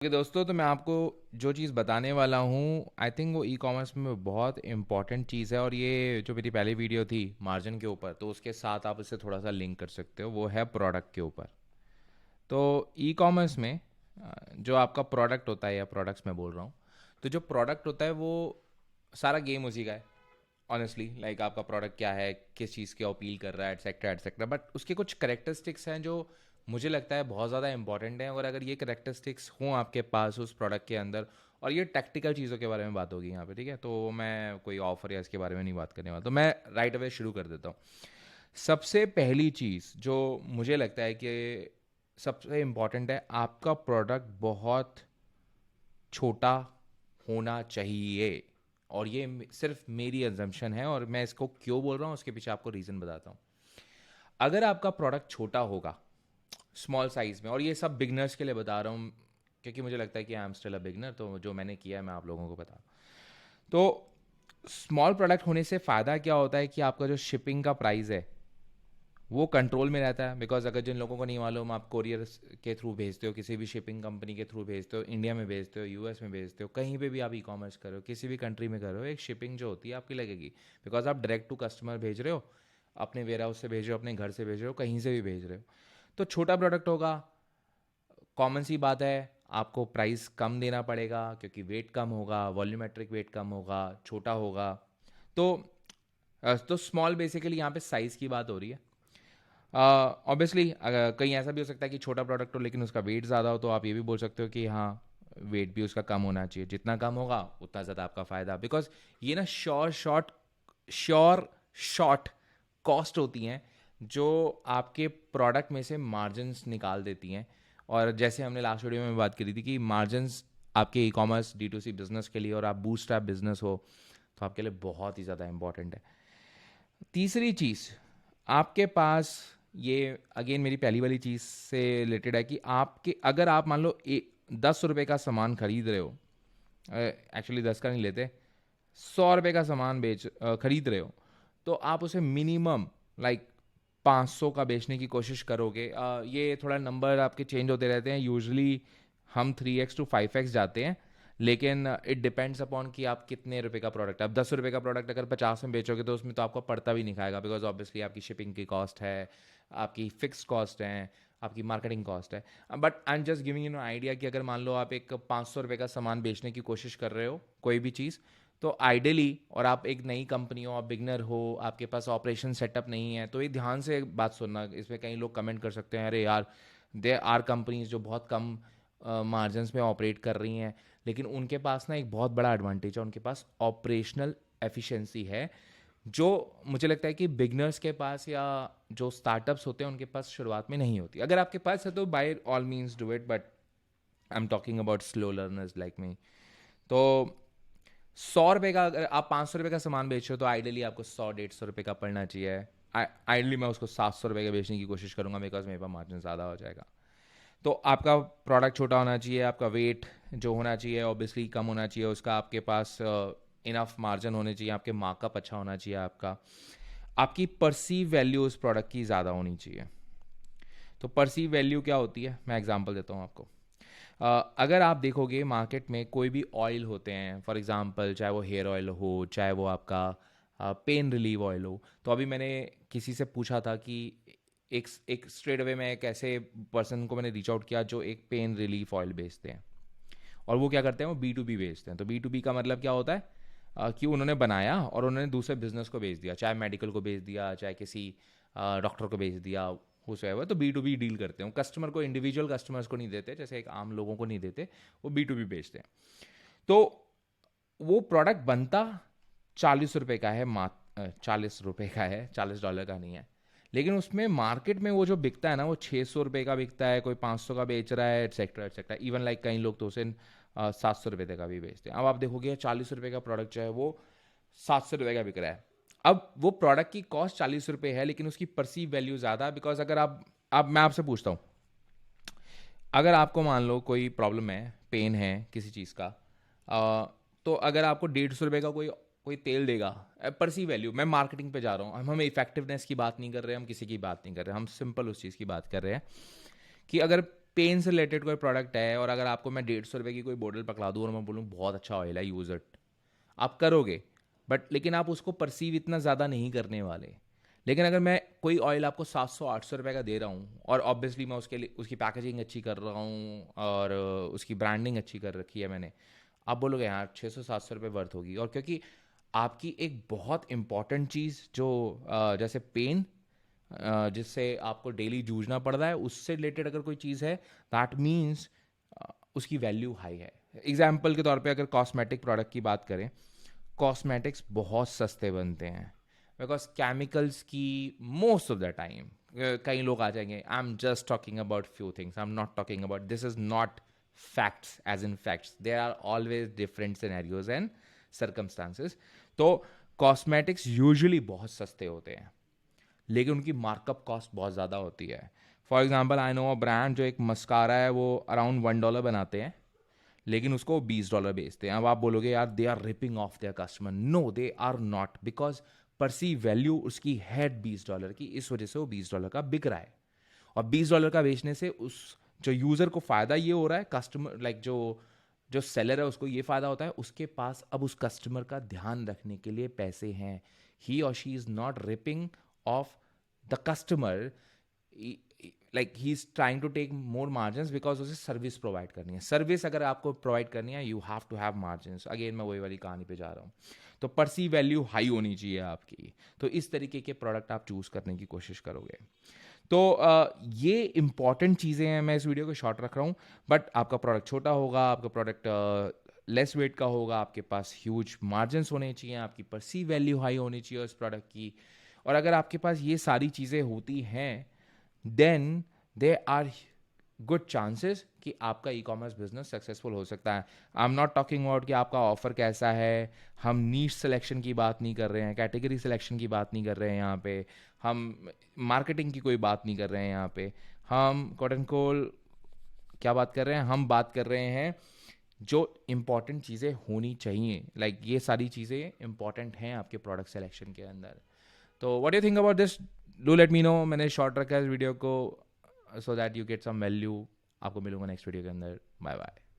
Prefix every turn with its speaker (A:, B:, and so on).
A: Okay दोस्तों, तो मैं आपको जो चीज़ बताने वाला हूँ, आई थिंक वो ई कॉमर्स में बहुत इंपॉर्टेंट चीज़ है। और ये जो मेरी पहली वीडियो थी मार्जिन के ऊपर, तो उसके साथ आप इसे थोड़ा सा लिंक कर सकते हो। वो है प्रोडक्ट के ऊपर। तो ई कॉमर्स में जो आपका प्रोडक्ट होता है, या प्रोडक्ट्स मैं बोल रहा हूँ, तो जो प्रोडक्ट होता है वो सारा गेम उसी का है। ऑनेस्टली लाइक आपका प्रोडक्ट क्या है, किस चीज़ की अपील कर रहा है, एटसेट्रा एटसेट्रा। बट उसके कुछ करेक्टरिस्टिक्स हैं जो मुझे लगता है बहुत ज़्यादा इंपॉर्टेंट हैं। और अगर ये करेक्टरिस्टिक्स हों आपके पास उस प्रोडक्ट के अंदर, और ये टेक्निकल चीज़ों के बारे में बात होगी यहाँ पे, ठीक है। तो मैं कोई ऑफर या इसके बारे में नहीं बात करने वाला, तो मैं राइट अवे शुरू कर देता हूँ। सबसे पहली चीज़ जो मुझे लगता है कि सबसे इम्पॉर्टेंट है, आपका प्रोडक्ट बहुत छोटा होना चाहिए। और ये सिर्फ मेरी अजम्पशन है, और मैं इसको क्यों बोल रहा हूँ उसके पीछे आपको रीज़न बताता हूँ। अगर आपका प्रोडक्ट छोटा होगा, स्मॉल साइज़ में, और ये सब बिगनर्स के लिए बता रहा हूँ क्योंकि मुझे लगता है कि I am still a beginner, तो जो मैंने किया है मैं आप लोगों को बता। तो स्मॉल प्रोडक्ट होने से फ़ायदा क्या होता है कि आपका जो शिपिंग का प्राइस है वो कंट्रोल में रहता है। बिकॉज अगर जिन लोगों को नहीं मालूम, आप कोरियर के थ्रू भेजते हो, किसी भी शिपिंग कंपनी के थ्रू भेजते हो, इंडिया में भेजते हो, यूएस में भेजते हो, कहीं पे भी आप ई कॉमर्स करो, किसी भी कंट्री में करो, एक शिपिंग जो होती है आपकी लगेगी। बिकॉज आप डायरेक्ट टू कस्टमर भेज रहे हो, अपने वेयर हाउस से भेज रहे हो, अपने घर से भेज रहे हो, कहीं से भी भेज रहे हो। तो छोटा प्रोडक्ट होगा, कॉमन सी बात है, आपको प्राइस कम देना पड़ेगा क्योंकि वेट कम होगा, वॉल्यूमेट्रिक वेट कम होगा, छोटा होगा। तो तो स्मॉल बेसिकली यहाँ पे साइज़ की बात हो रही है। ऑब्वियसली कहीं ऐसा भी हो सकता है कि छोटा प्रोडक्ट हो लेकिन उसका वेट ज़्यादा हो, तो आप ये भी बोल सकते हो कि हाँ, वेट भी उसका कम होना चाहिए। जितना कम होगा उतना ज़्यादा आपका फ़ायदा। बिकॉज ये ना श्योर शॉर्ट कॉस्ट होती हैं जो आपके प्रोडक्ट में से मार्जिन्स निकाल देती हैं। और जैसे हमने लास्ट वीडियो में बात करी थी कि मार्जिन्स आपके ई कॉमर्स D2C बिजनेस के लिए, और आप बूटस्ट्रैप बिजनेस हो, तो आपके लिए बहुत ही ज़्यादा इंपॉर्टेंट है। तीसरी चीज़, आपके पास, ये अगेन मेरी पहली वाली चीज़ से रिलेटेड है कि आपके, अगर आप मान लो 10 रुपये का सामान खरीद रहे हो, एक्चुअली 10 का नहीं लेते, 100 रुपये का सामान खरीद रहे हो, तो आप उसे मिनिमम लाइक 500 का बेचने की कोशिश करोगे। ये थोड़ा नंबर आपके चेंज होते रहते हैं। यूजुअली हम 3x टू 5x जाते हैं, लेकिन इट डिपेंड्स अपॉन कि आप कितने रुपए का प्रोडक्ट है। अब 10 रुपये का प्रोडक्ट अगर 50 में बेचोगे तो उसमें तो आपको पड़ता भी नहीं खाएगा, बिकॉज ऑब्वियसली आपकी शिपिंग की कॉस्ट है, आपकी फिक्स कॉस्ट है, आपकी मार्केटिंग कॉस्ट है। But I am just giving you know idea कि अगर मान लो आप एक 500 रुपये का सामान बेचने की कोशिश कर रहे हो, कोई भी चीज़, तो आइडियली, और आप एक नई कंपनी हो, आप बिगनर हो, आपके पास ऑपरेशन सेटअप नहीं है, तो ये ध्यान से एक बात सुनना। इसमें कई लोग कमेंट कर सकते हैं, अरे यार, दे आर कंपनीज जो बहुत कम मार्जिनस में ऑपरेट कर रही हैं, लेकिन उनके पास ना एक बहुत बड़ा एडवांटेज है, उनके पास ऑपरेशनल एफिशिएंसी है, जो मुझे लगता है कि बिगनर्स के पास या जो स्टार्टअप्स होते हैं उनके पास शुरुआत में नहीं होती। अगर आपके पास है तो by all means do it, but I am talking about slow learners like me. तो 100 रुपये का, अगर आप 500 रुपये का सामान बेच रहे हो, तो आइडियली आपको 100-150 रुपये का पड़ना चाहिए। आइडियली मैं उसको 700 रुपये का बेचने की कोशिश करूंगा, बिकॉज मेरे पास मार्जिन ज़्यादा हो जाएगा। तो आपका प्रोडक्ट छोटा होना चाहिए, आपका वेट जो होना चाहिए ऑब्वियसली कम होना चाहिए, उसका आपके पास इनफ मार्जिन होने चाहिए, आपके मार्कअप अच्छा होना चाहिए, आपकी परसीव वैल्यू उस प्रोडक्ट की ज़्यादा होनी चाहिए। तो परसीव वैल्यू क्या होती है, मैं एग्जांपल देता हूँ आपको। अगर आप देखोगे मार्केट में कोई भी ऑयल होते हैं, फॉर एग्जांपल चाहे वो हेयर ऑयल हो, चाहे वो आपका पेन रिलीव ऑयल हो। तो अभी मैंने किसी से पूछा था कि एक स्ट्रेट अवे में एक ऐसे पर्सन को मैंने रीच आउट किया जो एक पेन रिलीफ ऑयल बेचते हैं, और वो क्या करते हैं, वो B2B बेचते हैं। तो B2B का मतलब क्या होता है, कि उन्होंने बनाया और उन्होंने दूसरे बिजनेस को बेच दिया, चाहे मेडिकल को बेच दिया, चाहे किसी डॉक्टर को बेच दिया, हुसएवर। तो B2B डील करते हैं, कस्टमर को, इंडिविजुअल कस्टमर्स को नहीं देते, जैसे एक आम लोगों को नहीं देते, वो B2B बेचते हैं। तो वो प्रोडक्ट बनता 40 रुपये का है, 40 रुपये का है, $40 का नहीं है। लेकिन उसमें मार्केट में वो जो बिकता है ना, वो 600 रुपये का बिकता है, कोई 500 का बेच रहा है, एटसेट्रा एटसेट्रा। इवन लाइक कई लोग तो उसे 700 रुपये तक का भी बेचते हैं। अब आप देखोगे 40 रुपये का प्रोडक्ट जो है वो 700 रुपये का बिक रहा है। अब वो प्रोडक्ट की कॉस्ट 40 रुपये है, लेकिन उसकी परसीव वैल्यू ज़्यादा है। बिकॉज अगर आप, अब मैं आपसे पूछता हूँ, अगर आपको मान लो कोई प्रॉब्लम है, पेन है किसी चीज़ का, तो अगर आपको 150 रुपये का कोई कोई तेल देगा, परसी वैल्यू, मैं मार्केटिंग पे जा रहा हूँ, हम इफेक्टिवनेस की बात नहीं कर रहे, हम किसी की बात नहीं कर रहे, हम सिंपल उस चीज़ की बात कर रहे हैं कि अगर पेन से रिलेटेड कोई प्रोडक्ट है और अगर आपको मैं 150 रुपये की कोई बोतल पकड़ा दूँ और मैं बोलूँ बहुत अच्छा ऑयल है, यूज़ इट, आप करोगे, बट लेकिन आप उसको परसीव इतना ज़्यादा नहीं करने वाले। लेकिन अगर मैं कोई ऑयल आपको 700-800 रुपये का दे रहा हूँ और ऑब्वियसली मैं उसके लिए उसकी पैकेजिंग अच्छी कर रहा हूँ और उसकी ब्रांडिंग अच्छी कर रखी है मैंने, आप बोलोगे यार 600-700 रुपये वर्थ होगी। और क्योंकि आपकी एक बहुत इंपॉर्टेंट चीज़ जो जैसे पेन जिससे आपको डेली जूझना पड़ रहा है, उससे रिलेटेड अगर कोई चीज़ है, दैट मीन्स उसकी वैल्यू हाई है। एग्जाम्पल के तौर पे अगर कॉस्मेटिक प्रोडक्ट की बात करें, कॉस्मेटिक्स बहुत सस्ते बनते हैं बिकॉज केमिकल्स की मोस्ट ऑफ द टाइम, कई लोग आ जाएंगे, I am just talking about few things, I am not talking about, this is not facts as in facts, there are always different scenarios and circumstances. तो cosmetics usually बहुत सस्ते होते हैं लेकिन उनकी मार्कअप कॉस्ट बहुत ज़्यादा होती है। For example I know a brand जो एक मस्कारा है वो अराउंड $1 बनाते हैं लेकिन उसको $20 बेचते हैं। अब आप बोलोगे यार they are ripping off their customer, no they are not, because perceive value उसकी है $20 की, इस वजह से वो $20 का बिक रहा है। और $20 का बेचने से उस जो यूज़र को फ़ायदा ये हो रहा है, कस्टमर लाइक जो जो सेलर है उसको ये फ़ायदा होता है, उसके पास अब उस कस्टमर का ध्यान रखने के लिए पैसे हैं। ही और she is not ripping off the customer, like he is trying to take more margin because उसे सर्विस प्रोवाइड करनी है। सर्विस अगर आपको प्रोवाइड करनी है, you have to have margin. Again मैं वही वाली कहानी पे जा रहा हूँ, तो परसीव वैल्यू हाई होनी चाहिए आपकी, तो इस तरीके के प्रोडक्ट आप चूज करने की कोशिश करोगे। तो ये इंपॉर्टेंट चीज़ें हैं, मैं इस वीडियो को शॉर्ट रख रहा हूँ, बट आपका प्रोडक्ट छोटा होगा, आपका प्रोडक्ट लेस वेट का होगा, आपके पास ह्यूज मार्जिन होने चाहिए, आपकी परसीव वैल्यू हाई होनी चाहिए उस प्रोडक्ट की। और अगर आपके पास ये सारी चीज़ें होती हैं, then they are good chances कि आपका ई कॉमर्स बिजनेस सक्सेसफुल हो सकता है। I am not talking about कि आपका ऑफर कैसा है, हम नीश सिलेक्शन की बात नहीं कर रहे हैं, कैटेगरी सिलेक्शन की बात नहीं कर रहे हैं यहाँ पे, हम मार्केटिंग की कोई बात नहीं कर रहे हैं यहाँ पे, हम कॉट एंड कोल क्या बात कर रहे हैं, हम बात कर रहे हैं जो इम्पॉर्टेंट चीज़ें होनी चाहिए, लाइक ये सारी चीज़ें इम्पॉर्टेंट हैं आपके प्रोडक्ट सिलेक्शन के अंदर। तो what do think about this, do let me know. मैंने शॉर्ट रखा है इस वीडियो को so that you get some value. आपको मिलूंगा नेक्स्ट वीडियो के अंदर। Bye bye.